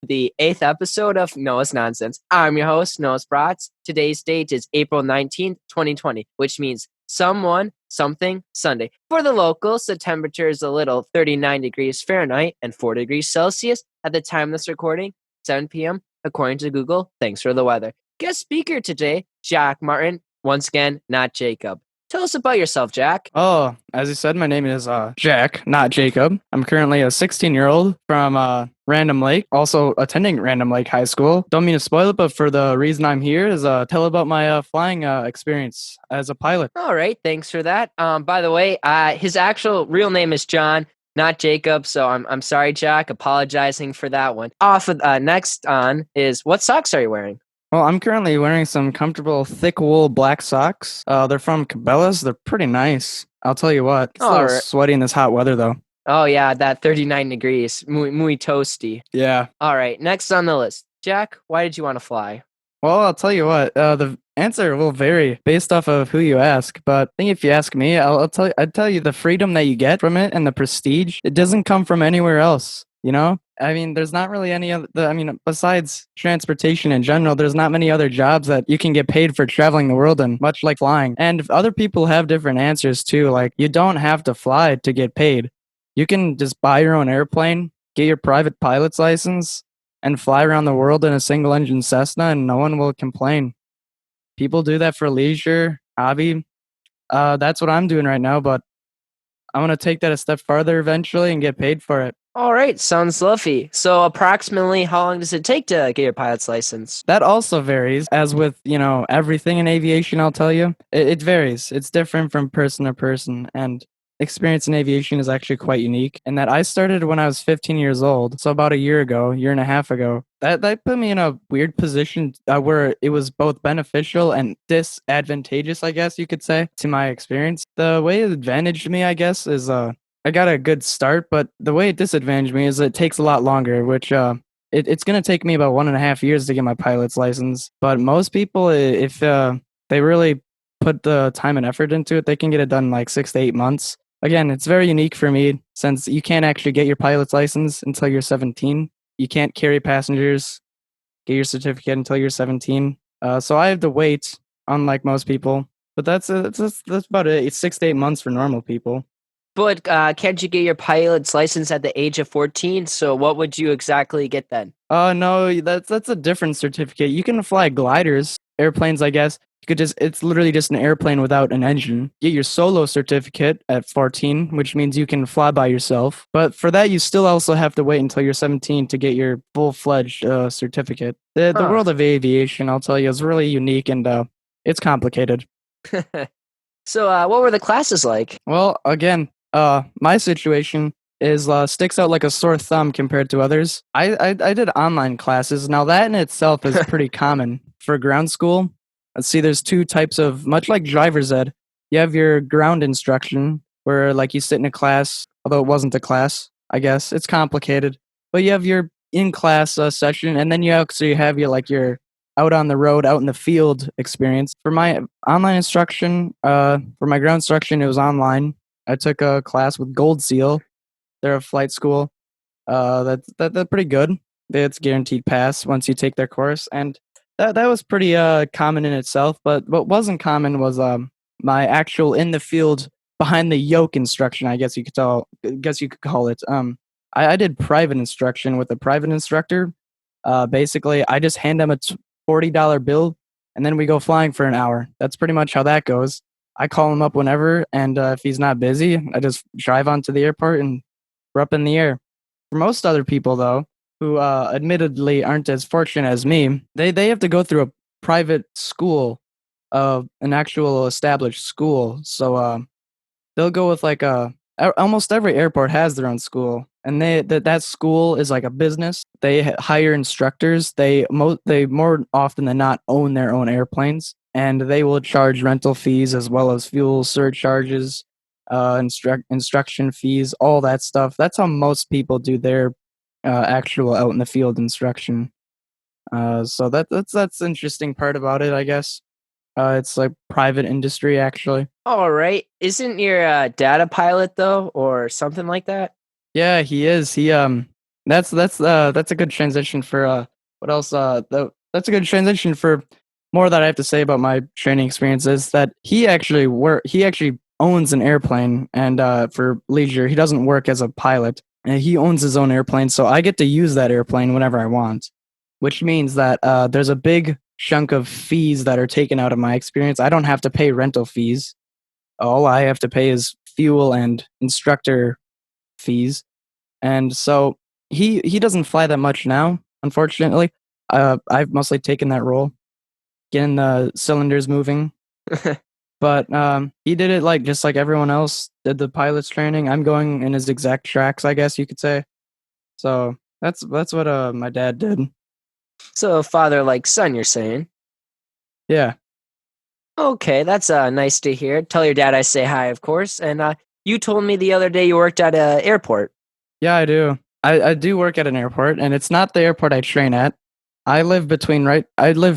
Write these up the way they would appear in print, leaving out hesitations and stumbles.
the eighth episode of Noah's Nonsense. I'm your host, Noah Sprats. Today's date is April 19th, 2020, which means someone, something, Sunday. For the locals, the temperature is a little 39 degrees Fahrenheit and 4 degrees Celsius at the time of this recording, 7 p.m. according to Google. Thanks for the weather. Guest speaker today, Jack Martin. Once again, not Jacob. Tell us about yourself, Jack. Oh, as you said, my name is Jack, not Jacob. I'm currently a 16-year-old from Random Lake, also attending Random Lake High School. Don't mean to spoil it, but for the reason I'm here is tell about my flying experience as a pilot. All right, thanks for that. By the way, his actual real name is John, not Jacob. So I'm sorry, Jack. Apologizing for that one. Off of next on is what socks are you wearing? Well, I'm currently wearing some comfortable thick wool black socks. They're from Cabela's. They're pretty nice. I'll tell you what. It's a All little right. sweaty in this hot weather, though. Oh yeah, that 39 degrees, muy toasty. Yeah. All right, next on the list, Jack. Why did you want to fly? Well, I'll tell you what. The answer will vary based off of who you ask. But I think if you ask me, I'd tell you the freedom that you get from it and the prestige. It doesn't come from anywhere else. You know, I mean, there's not really any other. I mean, besides transportation in general, there's not many other jobs that you can get paid for traveling the world in, much like flying. And if other people have different answers too. Like, you don't have to fly to get paid. You can just buy your own airplane, get your private pilot's license, and fly around the world in a single engine Cessna, and no one will complain. People do that for leisure, hobby. That's what I'm doing right now, but I want to take that a step farther eventually and get paid for it. All right, sounds lovely. So approximately how long does it take to get your pilot's license? That also varies, as with, everything in aviation, I'll tell you. It varies. It's different from person to person. And experience in aviation is actually quite unique in that I started when I was 15 years old. So about a year and a half ago. That put me in a weird position where it was both beneficial and disadvantageous, I guess you could say, to my experience. The way it advantaged me, I guess, is I got a good start, but the way it disadvantaged me is it takes a lot longer, which it's going to take me about 1.5 years to get my pilot's license. But most people, if they really put the time and effort into it, they can get it done in like 6 to 8 months. Again, it's very unique for me since you can't actually get your pilot's license until you're 17. You can't carry passengers, get your certificate until you're 17. So I have to wait, unlike most people. But that's about it. It's 6 to 8 months for normal people. But can't you get your pilot's license at the age of 14? So what would you exactly get then? No, that's a different certificate. You can fly gliders, airplanes, I guess. You could it's literally just an airplane without an engine. Get your solo certificate at 14, which means you can fly by yourself. But for that, you still also have to wait until you're 17 to get your full-fledged certificate. The Huh. world of aviation, I'll tell you, is really unique and it's complicated. So what were the classes like? Well, again, my situation is sticks out like a sore thumb compared to others. I did online classes. Now that in itself is pretty common for ground school. Let's see, there's two types of, much like driver's ed, you have your ground instruction where like you sit in a class, although it wasn't a class, I guess. It's complicated. But you have your in-class session, and then you actually have your out on the road, out in the field experience. For my online instruction, for my ground instruction, it was online. I took a class with Gold Seal. They're a flight school. That's pretty good. It's guaranteed pass once you take their course, and that was pretty common in itself. But what wasn't common was my actual in the field behind the yoke instruction. Guess you could call it. I did private instruction with a private instructor. Basically, I just hand them a $40 bill, and then we go flying for an hour. That's pretty much how that goes. I call him up whenever, and if he's not busy, I just drive onto the airport and we're up in the air. For most other people, though, who admittedly aren't as fortunate as me, they have to go through a private school, an actual established school. So they'll go with almost every airport has their own school, and that school is like a business. They hire instructors. They more often than not own their own airplanes, and they will charge rental fees as well as fuel surcharges, instruction fees, all that stuff. That's how most people do their actual out in the field instruction. So that's the interesting part about it, I guess. It's like private industry actually. All right. Isn't your dad a pilot though, or something like that? Yeah, he is. That's a good transition for what else that's a good transition for more that I have to say about my training experience is that he actually owns an airplane and for leisure he doesn't work as a pilot and he owns his own airplane, so I get to use that airplane whenever I want, which means that there's a big chunk of fees that are taken out of my experience. I don't have to pay rental fees. All I have to pay is fuel and instructor fees. And so he doesn't fly that much now, unfortunately. I've mostly taken that role, getting the cylinders moving. But he did it like just like everyone else did the pilot's training. I'm going in his exact tracks, I guess you could say. So that's what my dad did. So father like son, you're saying? Yeah, Okay, that's nice to hear. Tell your dad I say hi, of course. And you told me the other day you worked at a airport. yeah, I do. I do work at an airport, and it's not the airport I train at. I live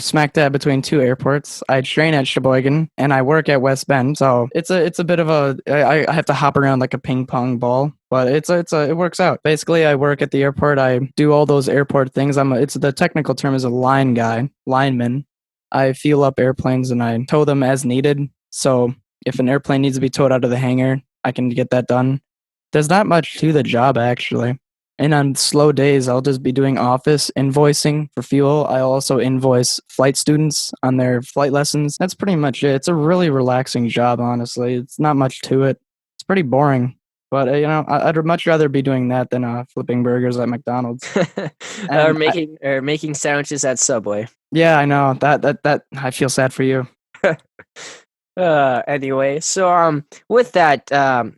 smack dab between two airports. I train at Sheboygan and I work at West Bend. So it's a bit of I have to hop around like a ping pong ball, but it works out. Basically, I work at the airport. I do all those airport things. It's the technical term is a lineman. I fuel up airplanes and I tow them as needed. So if an airplane needs to be towed out of the hangar, I can get that done. There's not much to the job actually. And on slow days, I'll just be doing office invoicing for fuel. I also invoice flight students on their flight lessons. That's pretty much it. It's a really relaxing job, honestly. It's not much to it. It's pretty boring. But I'd much rather be doing that than flipping burgers at McDonald's. or And making sandwiches at Subway. yeah, I know that I feel sad for you. Anyway, so with that, I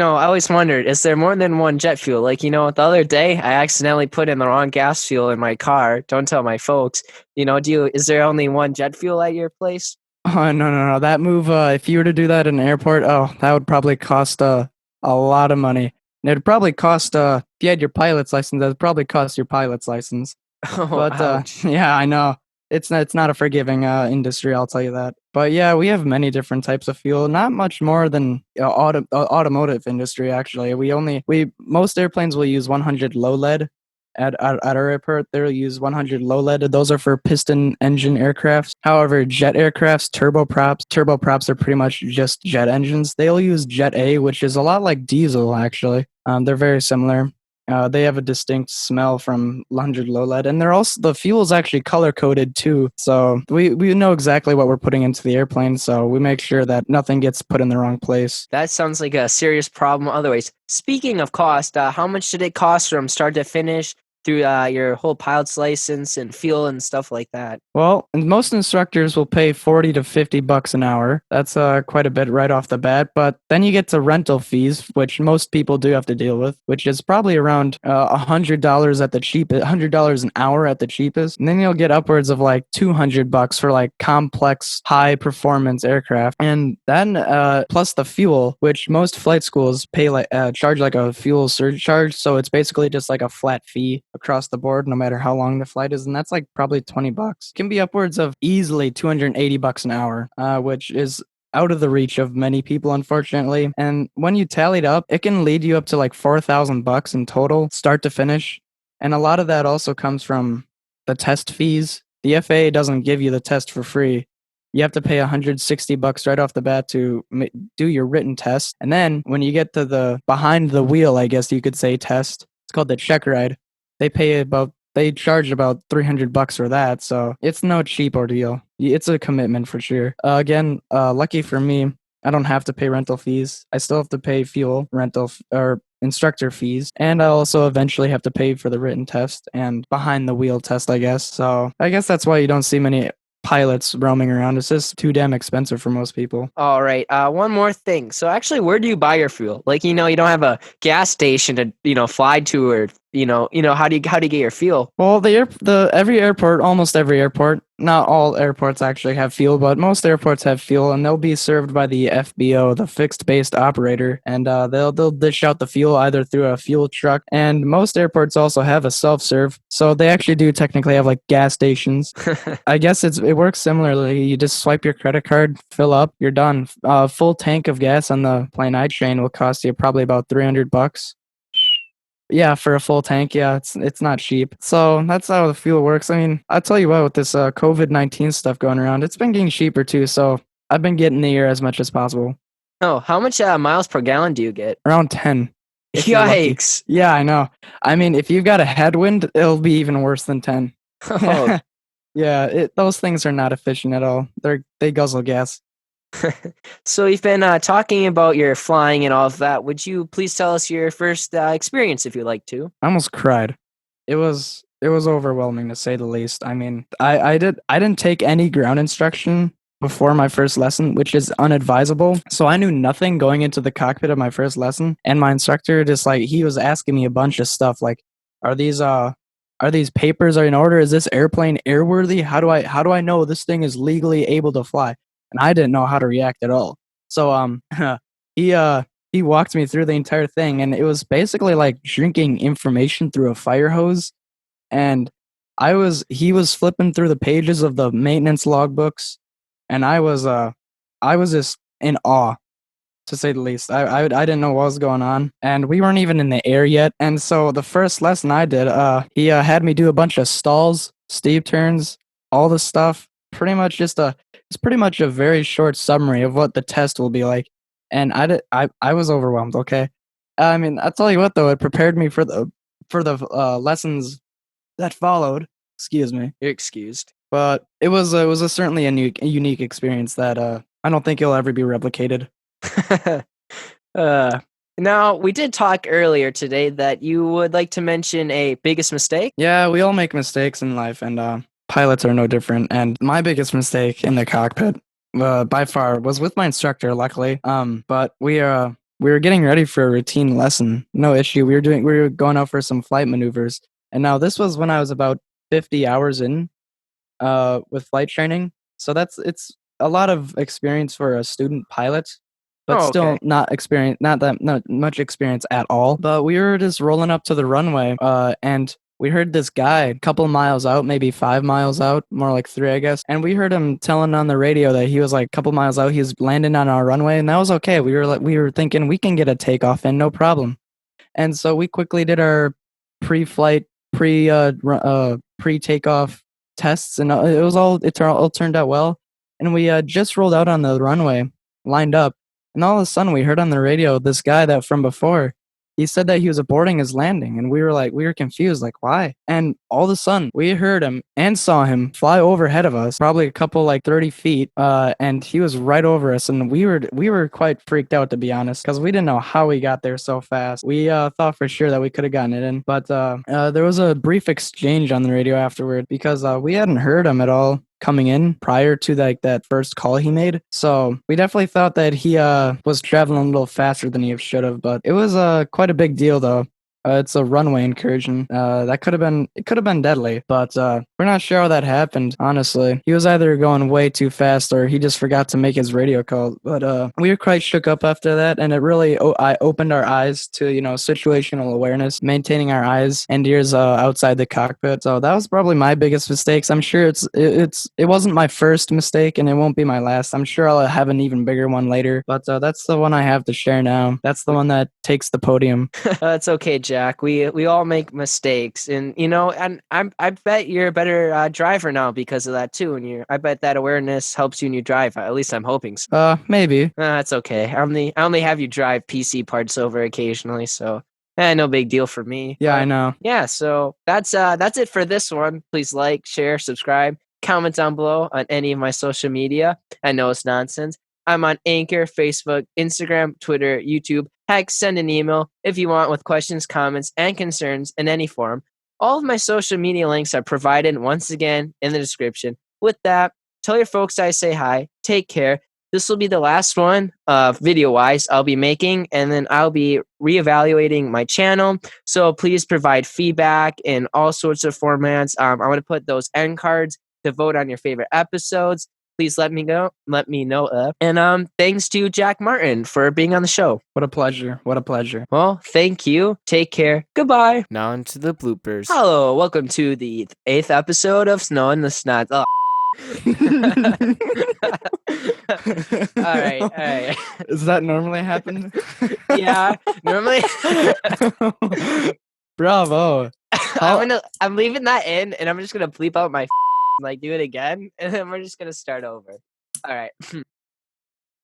always wondered, is there more than one jet fuel? Like, the other day I accidentally put in the wrong gas fuel in my car. Don't tell my folks. Is there only one jet fuel at your place? Oh no! That move, if you were to do that in an airport, oh, that would probably cost a lot of money. And it'd probably cost if you had your pilot's license, that'd probably cost your pilot's license. Oh, But ouch. yeah, I know it's not a forgiving industry. I'll tell you that. But yeah, we have many different types of fuel. Not much more than automotive industry. Actually, we most airplanes will use 100 low lead. At our airport, they'll use 100 low lead. Those are for piston engine aircrafts. However, jet aircrafts, turboprops are pretty much just jet engines. They'll use Jet A, which is a lot like diesel, actually. They're very similar. They have a distinct smell from 100 low lead, and the fuel's actually color coded too. So we know exactly what we're putting into the airplane. So we make sure that nothing gets put in the wrong place. That sounds like a serious problem otherwise. Speaking of cost, how much did it cost from start to finish through your whole pilot's license and fuel and stuff like that? Well, and most instructors will pay 40 to 50 bucks an hour. That's quite a bit right off the bat, but then you get to rental fees, which most people do have to deal with, which is probably around $100 at the cheapest, $100 an hour at the cheapest. And then you'll get upwards of like 200 bucks for like complex high performance aircraft. And then plus the fuel, which most flight schools pay like charge like a fuel surcharge, so it's basically just like a flat fee across the board no matter how long the flight is, and that's like probably 20 bucks. Can be upwards of easily 280 bucks an hour, which is out of the reach of many people, unfortunately. And when you tally it up, it can lead you up to like 4,000 bucks in total, start to finish. And a lot of that also comes from the test fees. The FAA doesn't give you the test for free. You have to pay 160 bucks right off the bat to do your written test. And then when you get to the behind the wheel, I guess you could say test, it's called the check ride. They charge about 300 bucks for that, so it's no cheap ordeal. It's a commitment for sure. Again, lucky for me, I don't have to pay rental fees. I still have to pay fuel, or instructor fees, and I also eventually have to pay for the written test and behind the wheel test, I guess. So I guess that's why you don't see many pilots roaming around. It's just too damn expensive for most people. All right. One more thing. So actually, where do you buy your fuel? Like, you don't have a gas station to, fly to, or how do you get your fuel? Well, almost every airport, not all airports actually have fuel, but most airports have fuel, and they'll be served by the FBO, the fixed based operator, and they'll dish out the fuel either through a fuel truck, and most airports also have a self serve, so they actually do technically have like gas stations. I guess it works similarly. You just swipe your credit card, fill up, you're done. Full tank of gas on the plane I train will cost you probably about 300 bucks. Yeah, for a full tank, yeah, it's not cheap. So that's how the fuel works. I mean, I'll tell you what, with this COVID-19 stuff going around, it's been getting cheaper too. So I've been getting the air as much as possible. Oh, how much miles per gallon do you get? Around 10, if you're lucky. Yikes! Yeah, I know. I mean, if you've got a headwind, it'll be even worse than 10. Oh, Yeah, those things are not efficient at all. They guzzle gas. so you've been talking about your flying and all of that. Would you please tell us your first experience, if you'd like to? I almost cried. It was overwhelming to say the least. I mean, I didn't take any ground instruction before my first lesson, which is unadvisable. So I knew nothing going into the cockpit of my first lesson, and my instructor just like he was asking me a bunch of stuff like, are these papers are in order? Is this airplane airworthy? How do I know this thing is legally able to fly? And I didn't know how to react at all. So he he walked me through the entire thing, and it was basically like drinking information through a fire hose. And he was flipping through the pages of the maintenance logbooks, and I was just in awe, to say the least. I didn't know what was going on, and we weren't even in the air yet. And so the first lesson I did, he had me do a bunch of stalls, steep turns, all the stuff. It's pretty much a very short summary of what the test will be like. And I was overwhelmed. Okay, I mean, I'll tell you what though, it prepared me for the lessons that followed. Excuse me. You're excused. But it was certainly a unique experience that I don't think it'll ever be replicated. uh, now, we did talk earlier today that you would like to mention a biggest mistake. Yeah, we all make mistakes in life, and pilots are no different. And my biggest mistake in the cockpit, by far, was with my instructor. Luckily, but we were getting ready for a routine lesson. No issue. We were going out for some flight maneuvers, and now this was when I was about 50 hours in, with flight training. So it's a lot of experience for a student pilot, but Oh, still okay. not much experience at all. But we were just rolling up to the runway, and we heard this guy a couple miles out, maybe 5 miles out, more like three, I guess. And we heard him telling on the radio that he was like a couple miles out. He was landing on our runway, and that was okay. We were thinking we can get a takeoff in, no problem. And so we quickly did our pre-flight, pre-takeoff tests, and it all turned out well. And we just rolled out on the runway, lined up, and all of a sudden we heard on the radio this guy that from before. He said that he was aborting his landing, and we were confused, like why? And all of a sudden we heard him and saw him fly overhead of us, probably a couple like 30 feet, and he was right over us, and we were quite freaked out, to be honest, because we didn't know how he got there so fast. We thought for sure that we could have gotten it in, but there was a brief exchange on the radio afterward because we hadn't heard him at all coming in prior to like that first call he made. So we definitely thought that he was traveling a little faster than he should have, but it was quite a big deal though. It's a runway incursion. That could have been deadly, but we're not sure how that happened. Honestly, he was either going way too fast or he just forgot to make his radio call. But we were quite shook up after that, and it really I opened our eyes to situational awareness, maintaining our eyes and ears outside the cockpit. So that was probably my biggest mistakes. I'm sure it wasn't my first mistake, and it won't be my last. I'm sure I'll have an even bigger one later, but that's the one I have to share now. That's the one that takes the podium. It's okay, Jack. We all make mistakes, and and I bet you're a better driver now because of that too. And I bet that awareness helps you when you drive. At least I'm hoping so. Maybe. That's okay. I only have you drive PC parts over occasionally, so no big deal for me. Yeah, I But know. yeah, so that's it for this one. Please like, share, subscribe, comment down below on any of my social media. I know it's nonsense. I'm on Anchor, Facebook, Instagram, Twitter, YouTube. Heck, send an email if you want with questions, comments, and concerns in any form. All of my social media links are provided once again in the description. With that, tell your folks I say hi. Take care. This will be the last one, video-wise, I'll be making, and then I'll be reevaluating my channel. So please provide feedback in all sorts of formats. I'm going to put those end cards to vote on your favorite episodes. Please let me know. And thanks to Jack Martin for being on the show. What a pleasure. What a pleasure. Well, thank you. Take care. Goodbye. Now into the bloopers. Hello. Welcome to the 8th episode of Snow in the Snot. Oh. All right. Does that normally happen? Yeah, normally. Bravo. How- I'm leaving that in, and I'm just gonna bleep out my like do it again, and then we're just gonna start over. All right.